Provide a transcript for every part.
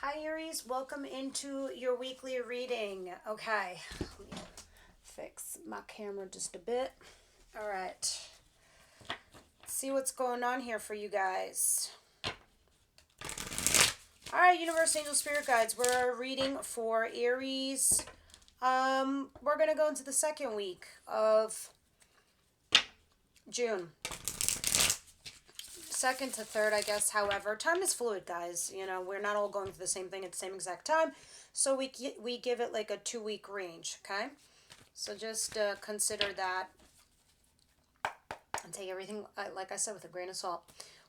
Hi Aries, welcome into your weekly reading. Okay, let me fix my camera just a bit. All right, let's see what's going on here for you guys. All right, Universe, Angel, Spirit Guides, we're reading for Aries. We're gonna go into the second week of June. Second to third, I guess. However, time is fluid, guys. You know, we're not all going through the same thing at the same exact time, so we give it like a 2 week range. Okay, so just consider that and take everything, like I said, with a grain of salt.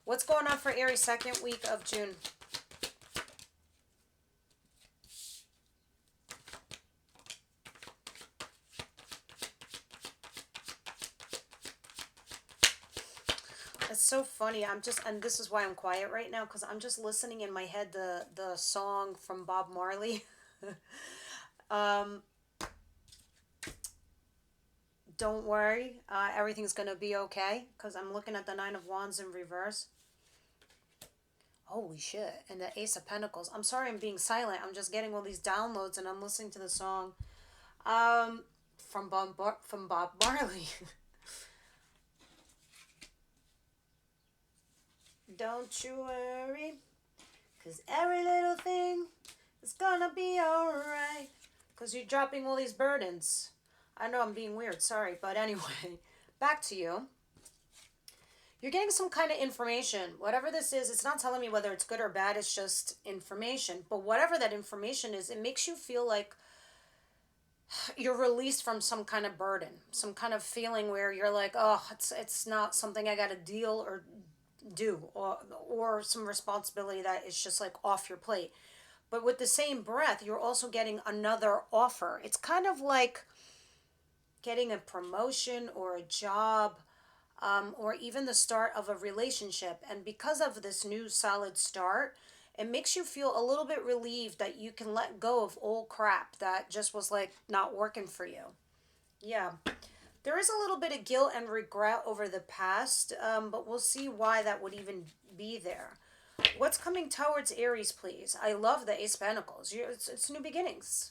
What's going on for Aries second week of June? It's so funny. And this is why I'm quiet right now, because I'm just listening in my head the song from Bob Marley. um, don't worry, everything's gonna be okay. Because I'm looking at the Nine of Wands in reverse. Holy shit! And the Ace of Pentacles. I'm sorry, I'm being silent. I'm just getting all these downloads, and I'm listening to the song. Um, from Bob Marley. Don't you worry, 'cause every little thing is gonna be alright. 'Cause you're dropping all these burdens. I know I'm being weird, sorry, but anyway, back to you. You're getting some kind of information. Whatever this is, it's not telling me whether it's good or bad, it's just information. But whatever that information is, it makes you feel like you're released from some kind of burden, some kind of feeling where you're like, oh, it's not something I got to deal or do, or some responsibility that is just like off your plate. But with the same breath, you're also getting another offer. It's kind of like getting a promotion or a job, or even the start of a relationship. And because of this new solid start, it makes you feel a little bit relieved that you can let go of old crap that just was like not working for you. Yeah. There is a little bit of guilt and regret over the past, but we'll see why that would even be there. What's coming towards Aries, please? I love the Ace of Pentacles. It's new beginnings.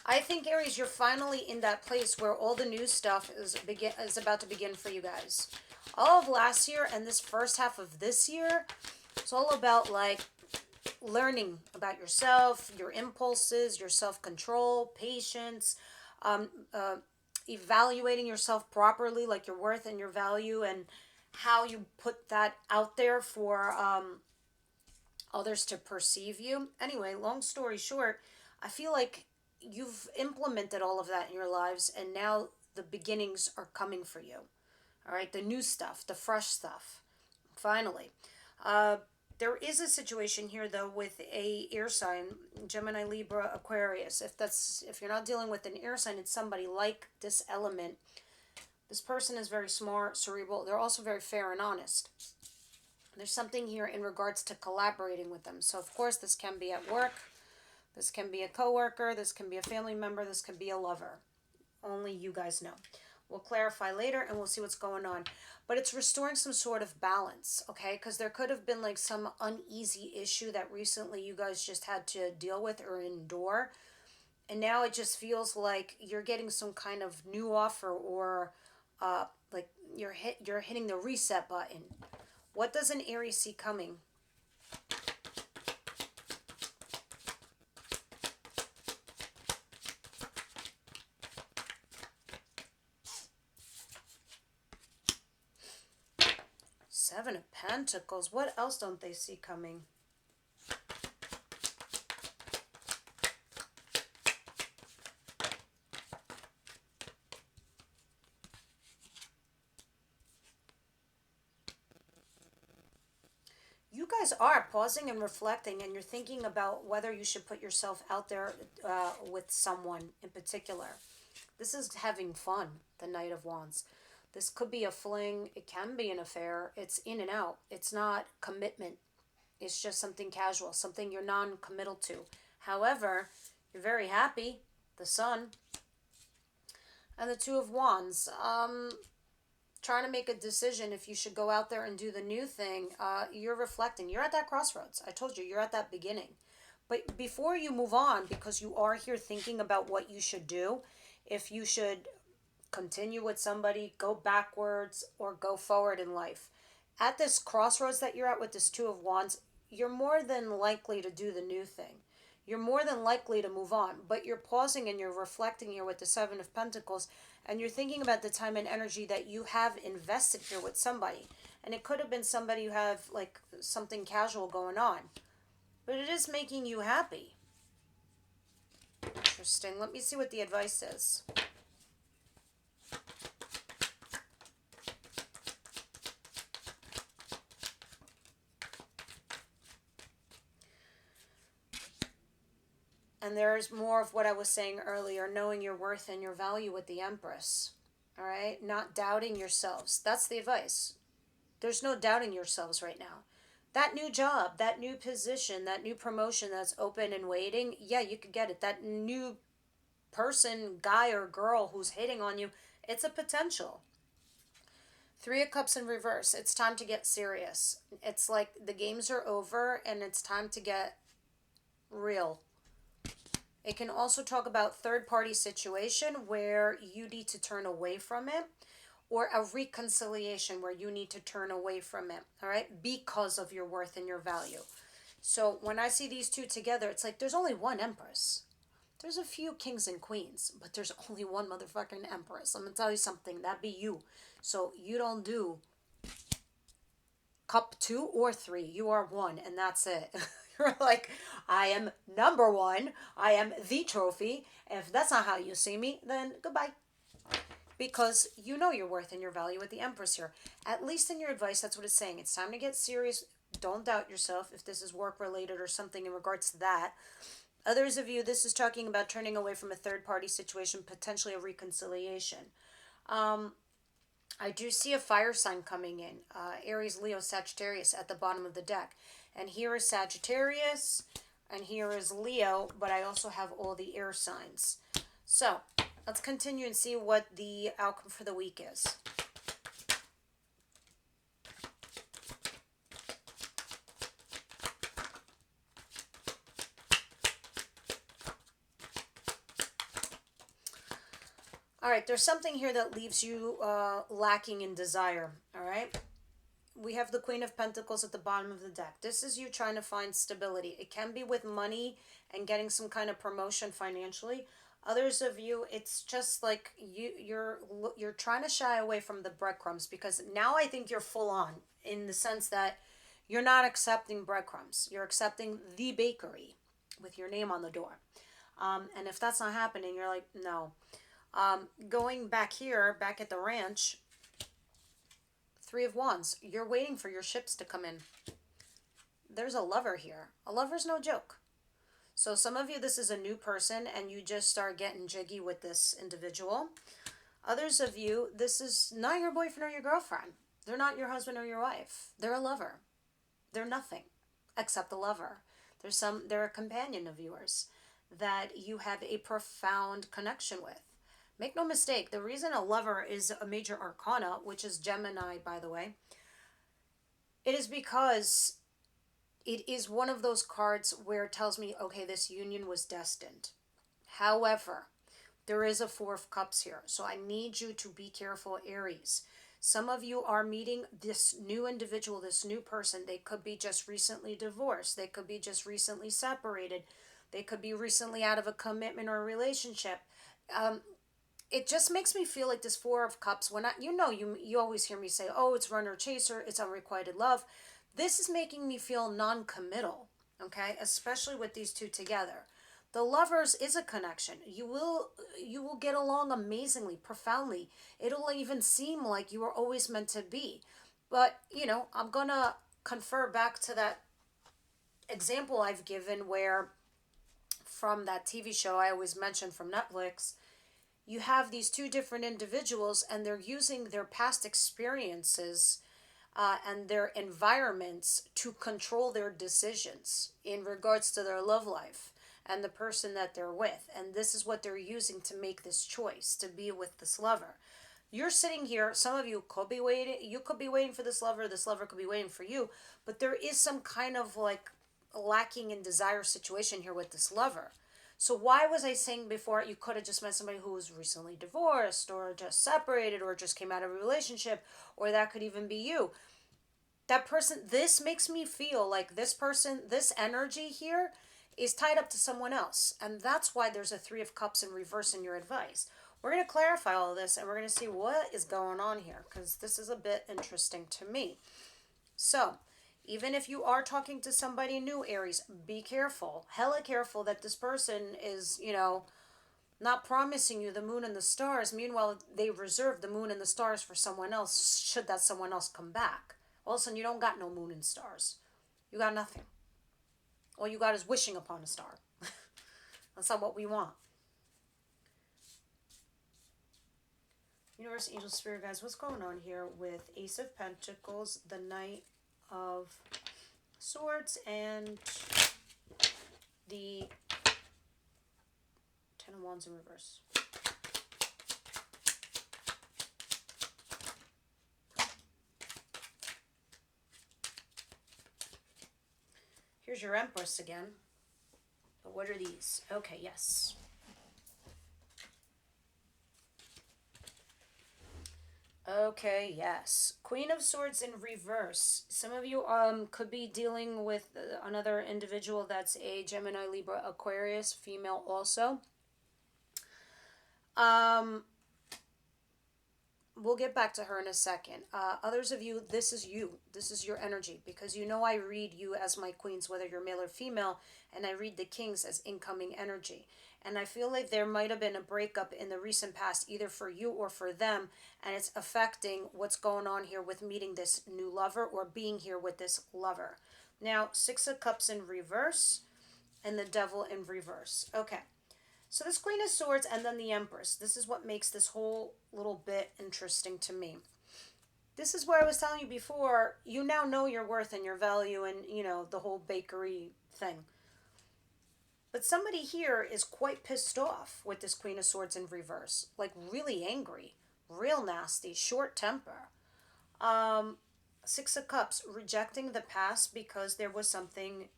I think, Aries, you're finally in that place where all the new stuff is about to begin for you guys. All of last year and this first half of this year, it's all about like learning about yourself, your impulses, your self-control, patience, um, uh, evaluating yourself properly, like your worth and your value, and how you put that out there for others to perceive you. Anyway, long story short, I feel like you've implemented all of that in your lives, and now the beginnings are coming for you. All right, the new stuff, the fresh stuff. Finally. Uh, there is a situation here though with a air sign, Gemini, Libra, Aquarius. If you're not dealing with an air sign, it's somebody like this element. This person is very smart, cerebral. They're also very fair and honest. There's something here in regards to collaborating with them. So of course this can be at work, this can be a coworker, this can be a family member, this can be a lover. Only you guys know. We'll clarify later and we'll see what's going on. But it's restoring some sort of balance, okay? Because there could have been like some uneasy issue that recently you guys just had to deal with or endure. And now it just feels like you're getting some kind of new offer, or like you're hitting the reset button. What does an Aries see coming? Seven of Pentacles. What else don't they see coming? You guys are pausing and reflecting, and you're thinking about whether you should put yourself out there with someone in particular. This is having fun, the Knight of Wands. This could be a fling. It can be an affair. It's in and out. It's not commitment. It's just something casual, something you're non-committal to. However, you're very happy. The Sun and the Two of Wands. trying to make a decision if you should go out there and do the new thing, you're reflecting. You're at that crossroads. I told you, you're at that beginning. But before you move on, because you are here thinking about what you should do, if you should continue with somebody, go backwards, or go forward in life. At this crossroads that you're at with this Two of Wands, you're more than likely to do the new thing. You're more than likely to move on, but you're pausing and you're reflecting here with the Seven of Pentacles, and you're thinking about the time and energy that you have invested here with somebody. And it could have been somebody you have like something casual going on, but it is making you happy. Interesting. Let me see what the advice is. And there's more of what I was saying earlier, knowing your worth and your value with the Empress. All right? Not doubting yourselves. That's the advice. There's no doubting yourselves right now. That new job, that new position, that new promotion that's open and waiting, yeah, you could get it. That new person, guy or girl who's hitting on you, it's a potential. Three of Cups in reverse. It's time to get serious. It's like the games are over and it's time to get real. It can also talk about third-party situation where you need to turn away from it, or a reconciliation where you need to turn away from it, all right, because of your worth and your value. So when I see these two together, it's like there's only one Empress. There's a few kings and queens, but there's only one motherfucking Empress. I'm going to tell you something. That be you. So you don't do cup 2 or 3. You are one, and that's it. You're like, I am number 1. I am the trophy. If that's not how you see me, then goodbye. Because you know your worth and your value with the Empress here. At least in your advice, that's what it's saying. It's time to get serious. Don't doubt yourself if this is work-related or something in regards to that. Others of you, this is talking about turning away from a third-party situation, potentially a reconciliation. I do see a fire sign coming in. Aries, Leo, Sagittarius at the bottom of the deck. And here is Sagittarius, and here is Leo, but I also have all the air signs. So, let's continue and see what the outcome for the week is. All right, there's something here that leaves you lacking in desire, all right? We have the Queen of Pentacles at the bottom of the deck. This is you trying to find stability. It can be with money and getting some kind of promotion financially. Others of you, it's just like you're trying to shy away from the breadcrumbs, because now I think you're full on in the sense that you're not accepting breadcrumbs. You're accepting the bakery with your name on the door. And if that's not happening, you're like, no. Going back here, back at the ranch, Three of Wands, you're waiting for your ships to come in. There's a lover here. A lover's no joke. So some of you, this is a new person and you just start getting jiggy with this individual. Others of you, this is not your boyfriend or your girlfriend. They're not your husband or your wife. They're a lover. They're nothing except a lover. They're a companion of yours that you have a profound connection with. Make no mistake, the reason a lover is a major arcana, which is Gemini, by the way, it is because it is one of those cards where it tells me, okay, this union was destined. However, there is a Four of Cups here, so I need you to be careful, Aries. Some of you are meeting this new individual, this new person. They could be just recently divorced. They could be just recently separated. They could be recently out of a commitment or a relationship. It just makes me feel like this Four of Cups, when you always hear me say, oh, it's runner chaser, it's unrequited love. This is making me feel non-committal, okay? Especially with these two together. The lovers is a connection. You will get along amazingly, profoundly. It'll even seem like you were always meant to be. But, I'm going to confer back to that example I've given where from that TV show I always mention from Netflix, you have these two different individuals and they're using their past experiences and their environments to control their decisions in regards to their love life and the person that they're with. And this is what they're using to make this choice, to be with this lover. You're sitting here, some of you could be waiting, you could be waiting for this lover could be waiting for you, but there is some kind of like lacking in desire situation here with this lover. So why was I saying before you could have just met somebody who was recently divorced or just separated or just came out of a relationship, or that could even be you. That person, this makes me feel like this person, this energy here is tied up to someone else. And that's why there's a Three of Cups in reverse in your advice. We're going to clarify all of this and we're going to see what is going on here because this is a bit interesting to me. So, even if you are talking to somebody new, Aries, be careful. Hella careful that this person is, not promising you the moon and the stars. Meanwhile, they reserve the moon and the stars for someone else should that someone else come back. All of a sudden, you don't got no moon and stars. You got nothing. All you got is wishing upon a star. That's not what we want. Universe, Angel, Spirit, guys, what's going on here with Ace of Pentacles, the Knight of Swords, and the Ten of Wands in reverse? Here's your Empress again. But what are these? Okay, yes. Okay, yes. Queen of Swords in reverse. Some of you could be dealing with another individual that's a Gemini, Libra, Aquarius, female also. We'll get back to her in a second. Others of you, this is you. This is your energy because I read you as my queens, whether you're male or female, and I read the kings as incoming energy. And I feel like there might have been a breakup in the recent past, either for you or for them, and it's affecting what's going on here with meeting this new lover or being here with this lover. Now, Six of Cups in reverse and the Devil in reverse. Okay. So this Queen of Swords and then the Empress. This is what makes this whole little bit interesting to me. This is where I was telling you before, you now know your worth and your value and, the whole bakery thing. But somebody here is quite pissed off with this Queen of Swords in reverse. Like really angry, real nasty, short temper. Six of Cups, rejecting the past because there was something,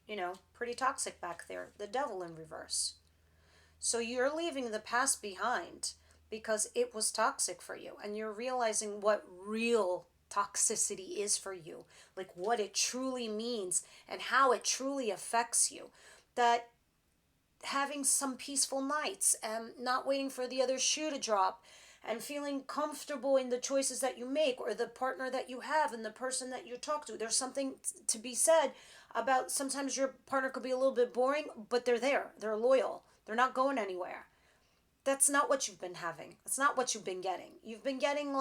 pretty toxic back there. The Devil in reverse. So you're leaving the past behind because it was toxic for you. And you're realizing what real toxicity is for you. Like what it truly means and how it truly affects you. That having some peaceful nights and not waiting for the other shoe to drop and feeling comfortable in the choices that you make or the partner that you have and the person that you talk to. There's something to be said about sometimes your partner could be a little bit boring, but they're there. They're loyal. They're not going anywhere. That's not what you've been having. That's not what you've been getting. You've been getting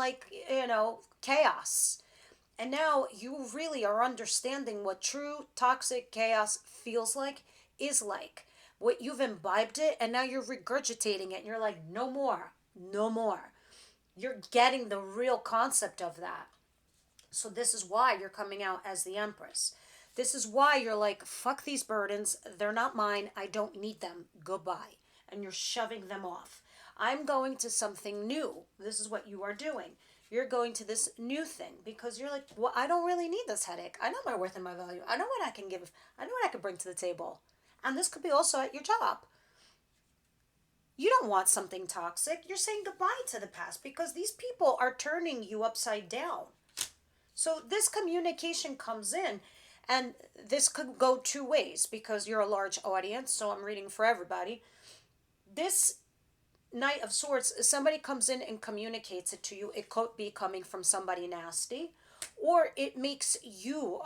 chaos. And now you really are understanding what true toxic chaos feels like, is like. What you've imbibed it and now you're regurgitating it and you're like, no more, no more. You're getting the real concept of that. So this is why you're coming out as the Empress. This is why you're like, fuck these burdens. They're not mine. I don't need them. Goodbye. And you're shoving them off. I'm going to something new. This is what you are doing. You're going to this new thing because you're like, well, I don't really need this headache. I know my worth and my value. I know what I can give. I know what I can bring to the table. And this could be also at your job. You don't want something toxic. You're saying goodbye to the past because these people are turning you upside down. So this communication comes in. And this could go two ways because you're a large audience, so I'm reading for everybody. This Knight of Swords, somebody comes in and communicates it to you. It could be coming from somebody nasty, or it makes you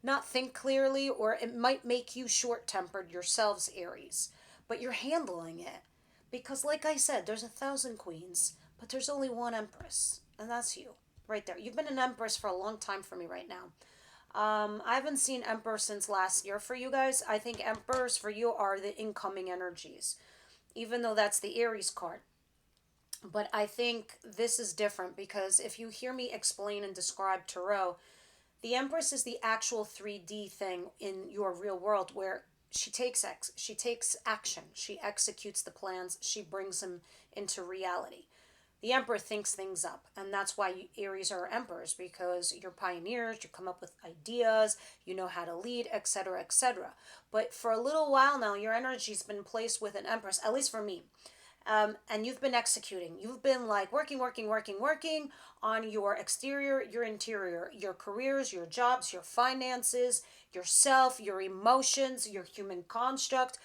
not think clearly, or it might make you short-tempered yourselves, Aries. But you're handling it. Because like I said, there's 1,000 queens, but there's only one Empress, and that's you. Right there. You've been an Empress for a long time for me right now. I haven't seen Emperor since last year for you guys. I think Emperors for you are the incoming energies, even though that's the Aries card. But I think this is different because if you hear me explain and describe Tarot, the Empress is the actual 3D thing in your real world where she takes action. She executes the plans. She brings them into reality. The emperor thinks things up, and that's why Aries are emperors, because you're pioneers, you come up with ideas, you know how to lead, etc., etc. But for a little while now, your energy's been placed with an empress, at least for me. And you've been executing. You've been like working on your exterior, your interior, your careers, your jobs, your finances, yourself, your emotions, your human construct.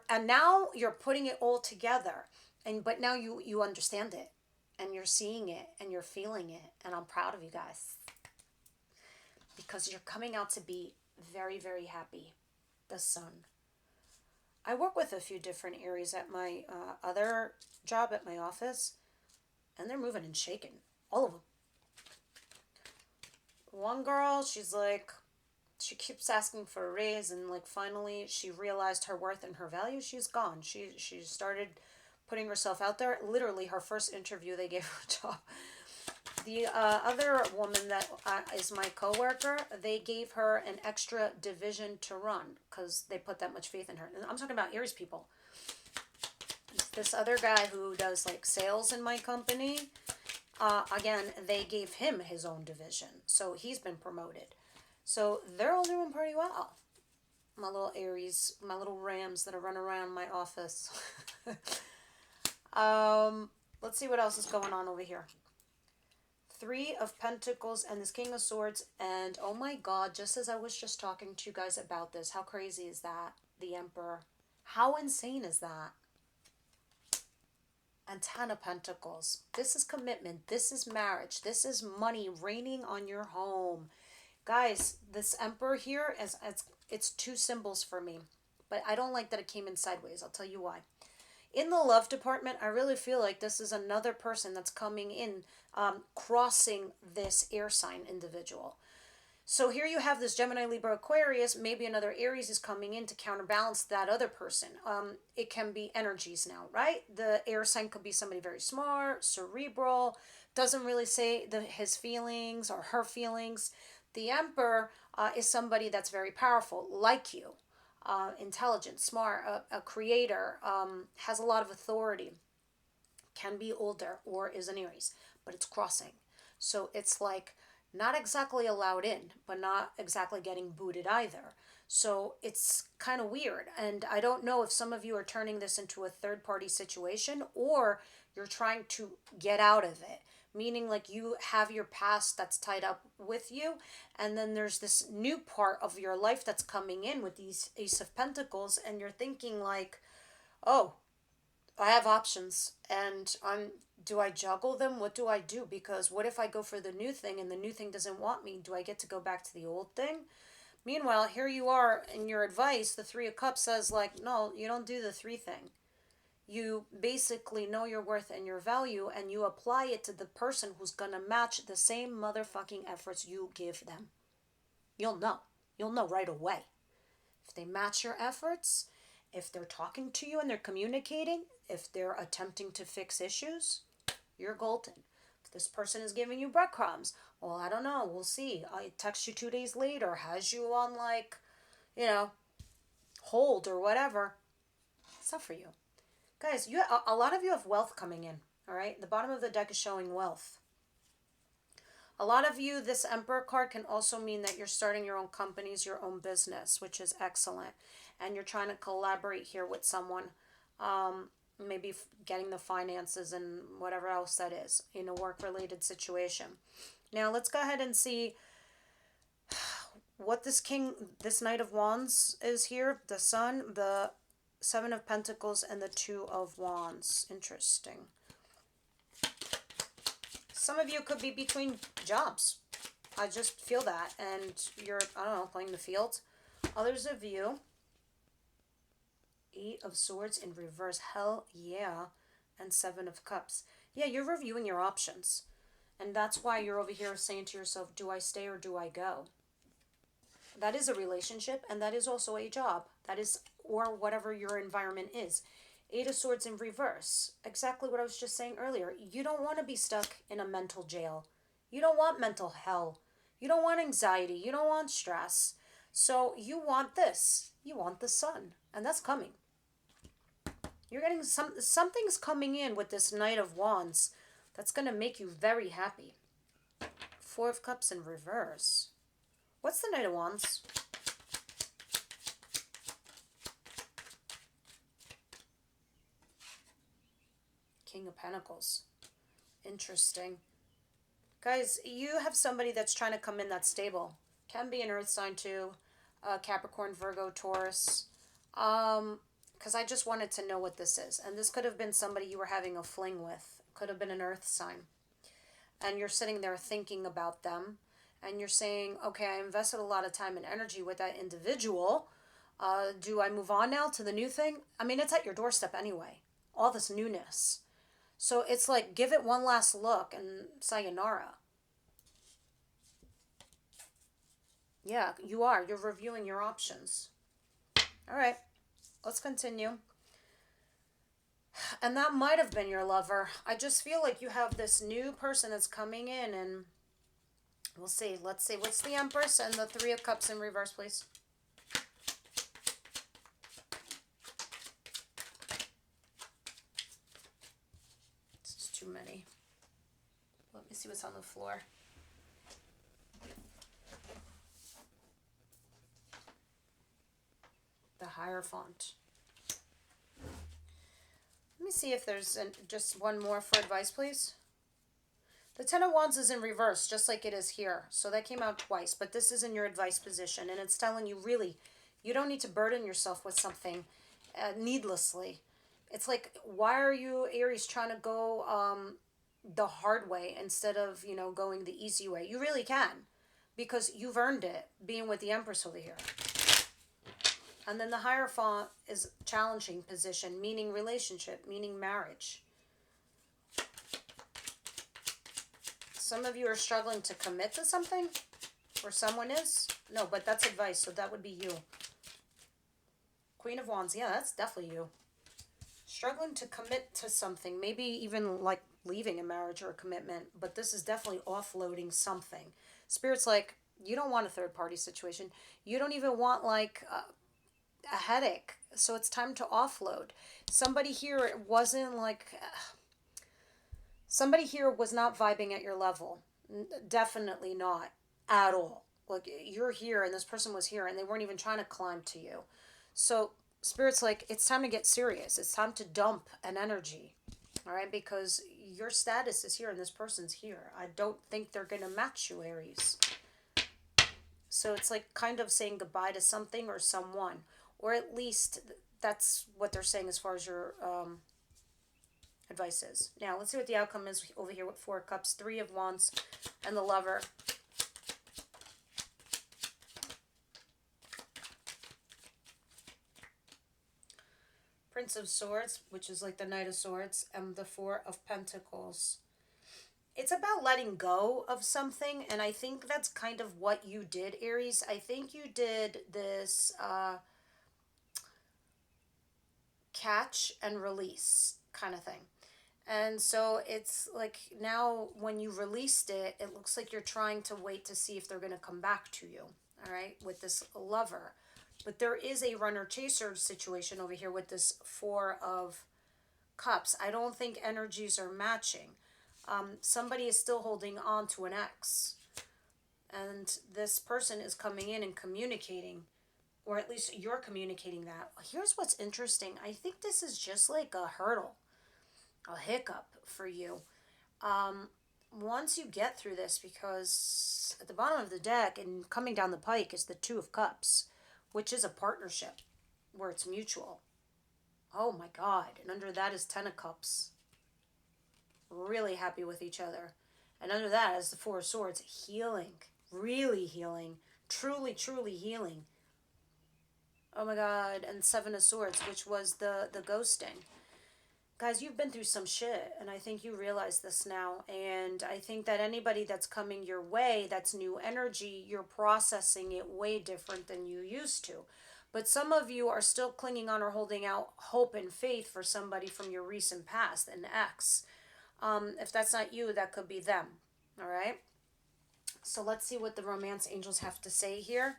And now you're putting it all together. And but now you understand it, and you're seeing it, and you're feeling it, and I'm proud of you guys because you're coming out to be very, very happy. The sun. I work with a few different Aries at my other job at my office, and they're moving and shaking. All of them. One girl, she's like, she keeps asking for a raise, and like finally she realized her worth and her value. She's gone. She started putting herself out there. Literally, her first interview, they gave her a job. The other woman that is my coworker, they gave her an extra division to run because they put that much faith in her. And I'm talking about Aries people. This other guy who does like sales in my company, again, they gave him his own division. So he's been promoted. So they're all doing pretty well. My little Aries, my little Rams that are running around my office. Let's see what else is going on over here. Three of Pentacles and this King of Swords, and oh my God, just as I was just talking to you guys about this, how crazy is that? The Emperor. How insane is that? And Ten of Pentacles. This is commitment. This is marriage. This is money raining on your home. Guys, this Emperor here, it's two symbols for me. But I don't like that it came in sideways. I'll tell you why. In the love department, I really feel like this is another person that's coming in, crossing this air sign individual. So here you have this Gemini, Libra, Aquarius. Maybe another Aries is coming in to counterbalance that other person. It can be energies now, right? The air sign could be somebody very smart, cerebral, doesn't really say his feelings or her feelings. The Emperor is somebody that's very powerful, like you. Intelligent, smart, a creator, has a lot of authority, can be older, or is an Aries, but it's crossing. So it's like not exactly allowed in, but not exactly getting booted either. So it's kind of weird. And I don't know if some of you are turning this into a third party situation or you're trying to get out of it. Meaning like you have your past that's tied up with you, and then there's this new part of your life that's coming in with these Ace of Pentacles, and you're thinking like, oh, I have options, and do I juggle them? What do I do? Because what if I go for the new thing and the new thing doesn't want me? Do I get to go back to the old thing? Meanwhile, here you are in your advice, the Three of Cups says like, no, you don't do the three thing. You basically know your worth and your value, and you apply it to the person who's going to match the same motherfucking efforts you give them. You'll know. You'll know right away. If they match your efforts, if they're talking to you and they're communicating, if they're attempting to fix issues, you're golden. If this person is giving you breadcrumbs, well, I don't know. We'll see. I text you 2 days later, has you on like, hold or whatever. It's not for you. Guys, a lot of you have wealth coming in, all right? The bottom of the deck is showing wealth. A lot of you, this Emperor card can also mean that you're starting your own companies, your own business, which is excellent. And you're trying to collaborate here with someone, maybe getting the finances and whatever else that is in a work-related situation. Now, let's go ahead and see what this Knight of Wands is here. The Sun, the Seven of Pentacles, and the Two of Wands. Interesting. Some of you could be between jobs. I just feel that. And you're, I don't know, playing the field. Others of you, Eight of Swords in reverse. Hell yeah. And Seven of Cups. Yeah, you're reviewing your options. And that's why you're over here saying to yourself, do I stay or do I go? That is a relationship, and that is also a job. That is, or whatever your environment is. Eight of Swords in reverse. Exactly what I was just saying earlier. You don't want to be stuck in a mental jail. You don't want mental hell. You don't want anxiety. You don't want stress. So you want this. You want the sun. And that's coming. You're getting something's coming in with this Knight of Wands that's going to make you very happy. Four of Cups in reverse. What's the Knight of Wands? King of Pentacles. Interesting. Guys, you have somebody that's trying to come in that's stable. Can be an earth sign too. Capricorn, Virgo, Taurus. Because I just wanted to know what this is. And this could have been somebody you were having a fling with. Could have been an earth sign. And you're sitting there thinking about them. And you're saying, okay, I invested a lot of time and energy with that individual. Do I move on now to the new thing? I mean, it's at your doorstep anyway. All this newness. So it's like, give it one last look and sayonara. Yeah, you are. You're reviewing your options. All right, let's continue. And that might have been your lover. I just feel like you have this new person that's coming in, and we'll see. Let's see. What's the Empress and the Three of Cups in reverse, please? This is too many. Let me see what's on the floor. The Hierophant. Let me see if there's just one more for advice, please. The Ten of Wands is in reverse, just like it is here. So that came out twice, but this is in your advice position. And it's telling you, really, you don't need to burden yourself with something needlessly. It's like, why are you, Aries, trying to go the hard way instead of, you know, going the easy way? You really can, because you've earned it, being with the Empress over here. And then the Hierophant is challenging position, meaning relationship, meaning marriage. Some of you are struggling to commit to something, or someone is. No, but that's advice, so that would be you. Queen of Wands, yeah, that's definitely you. Struggling to commit to something, maybe even like leaving a marriage or a commitment, but this is definitely offloading something. Spirit's like, you don't want a third-party situation. You don't even want like a headache, so it's time to offload. Somebody here wasn't like... Somebody here was not vibing at your level. Definitely not at all. Like, you're here and this person was here and they weren't even trying to climb to you. So Spirit's like, it's time to get serious. It's time to dump an energy. All right, because your status is here and this person's here. I don't think they're going to match you, Aries. So it's like kind of saying goodbye to something or someone. Or at least that's what they're saying as far as your advice is. Now, let's see what the outcome is over here with Four of Cups, Three of Wands, and the Lover. Prince of Swords, which is like the Knight of Swords, and the Four of Pentacles. It's about letting go of something, and I think that's kind of what you did, Aries. I think you did this catch and release kind of thing. And so it's like now when you released it, it looks like you're trying to wait to see if they're going to come back to you, all right, with this Lover. But there is a runner-chaser situation over here with this Four of Cups. I don't think energies are matching. Somebody is still holding on to an ex. And this person is coming in and communicating, or at least you're communicating that. Here's what's interesting. I think this is just like a hurdle, a hiccup for you. Once you get through this, because at the bottom of the deck and coming down the pike is the Two of Cups, which is a partnership where it's mutual. Oh my God. And under that is Ten of Cups. Really happy with each other. And under that is the Four of Swords. Healing. Really healing. Truly, truly healing. Oh my God. And Seven of Swords, which was the ghosting. Guys, you've been through some shit, and I think you realize this now. And I think that anybody that's coming your way, that's new energy, you're processing it way different than you used to. But some of you are still clinging on or holding out hope and faith for somebody from your recent past, an ex. If that's not you, that could be them. All right? So let's see what the romance angels have to say here.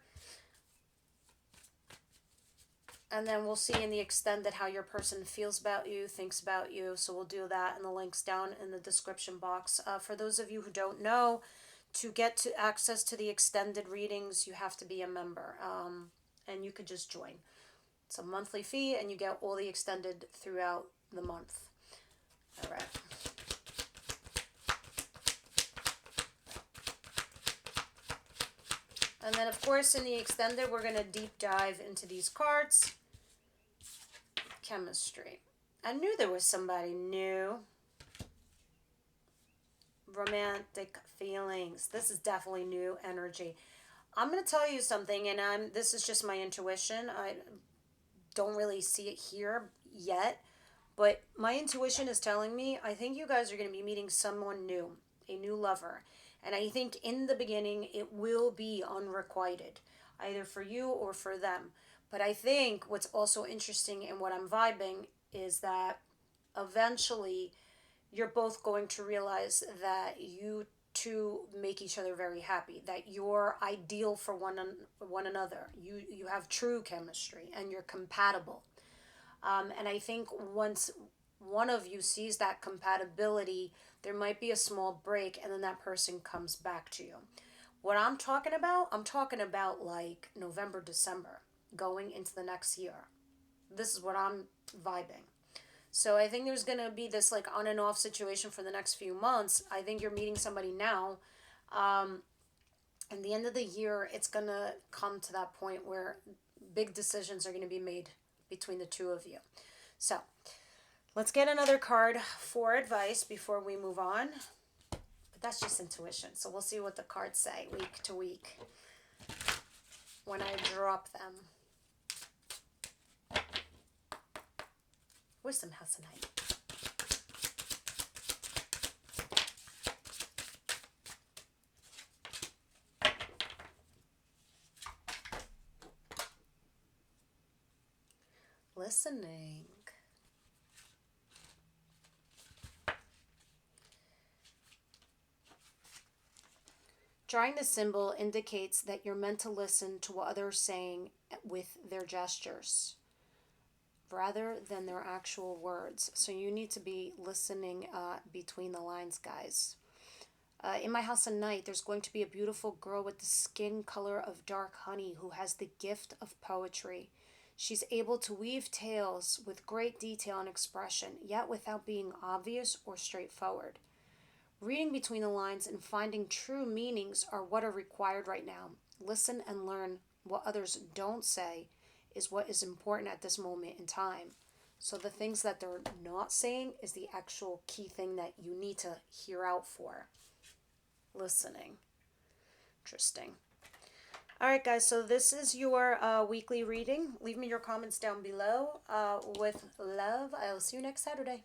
And then we'll see in the extended how your person feels about you, thinks about you. So we'll do that, and the links down in the description box. For those of you who don't know, to get to access to the extended readings, you have to be a member. And you could just join. It's a monthly fee, and you get all the extended throughout the month. All right. And then, of course, in the extended, we're going to deep dive into these cards. Chemistry. I knew there was somebody new. Romantic feelings. This is definitely new energy. I'm going to tell you something, and this is just my intuition. I don't really see it here yet, but my intuition is telling me I think you guys are going to be meeting someone new, a new lover. And I think in the beginning it will be unrequited, either for you or for them. But I think what's also interesting in what I'm vibing is that eventually you're both going to realize that you two make each other very happy, that you're ideal for one another. You have true chemistry and you're compatible. And I think once one of you sees that compatibility, there might be a small break and then that person comes back to you. What I'm talking about like November, December, going into the next year. This is what I'm vibing. So I think there's going to be this like on and off situation for the next few months. I think you're meeting somebody now. And the end of the year, it's going to come to that point where big decisions are going to be made between the two of you. So let's get another card for advice before we move on. But that's just intuition. So we'll see what the cards say week to week when I drop them. Wisdom House tonight. Listening. Drawing the symbol indicates that you're meant to listen to what others are saying with their gestures rather than their actual words. So you need to be listening between the lines, guys. In my house at night, there's going to be a beautiful girl with the skin color of dark honey who has the gift of poetry. She's able to weave tales with great detail and expression, yet without being obvious or straightforward. Reading between the lines and finding true meanings are what are required right now. Listen and learn what others don't say is what is important at this moment in time. So the things that they're not saying is the actual key thing that you need to hear out for. Listening. Interesting. All right, guys, so this is your weekly reading. Leave me your comments down below. With love, I'll see you next Saturday.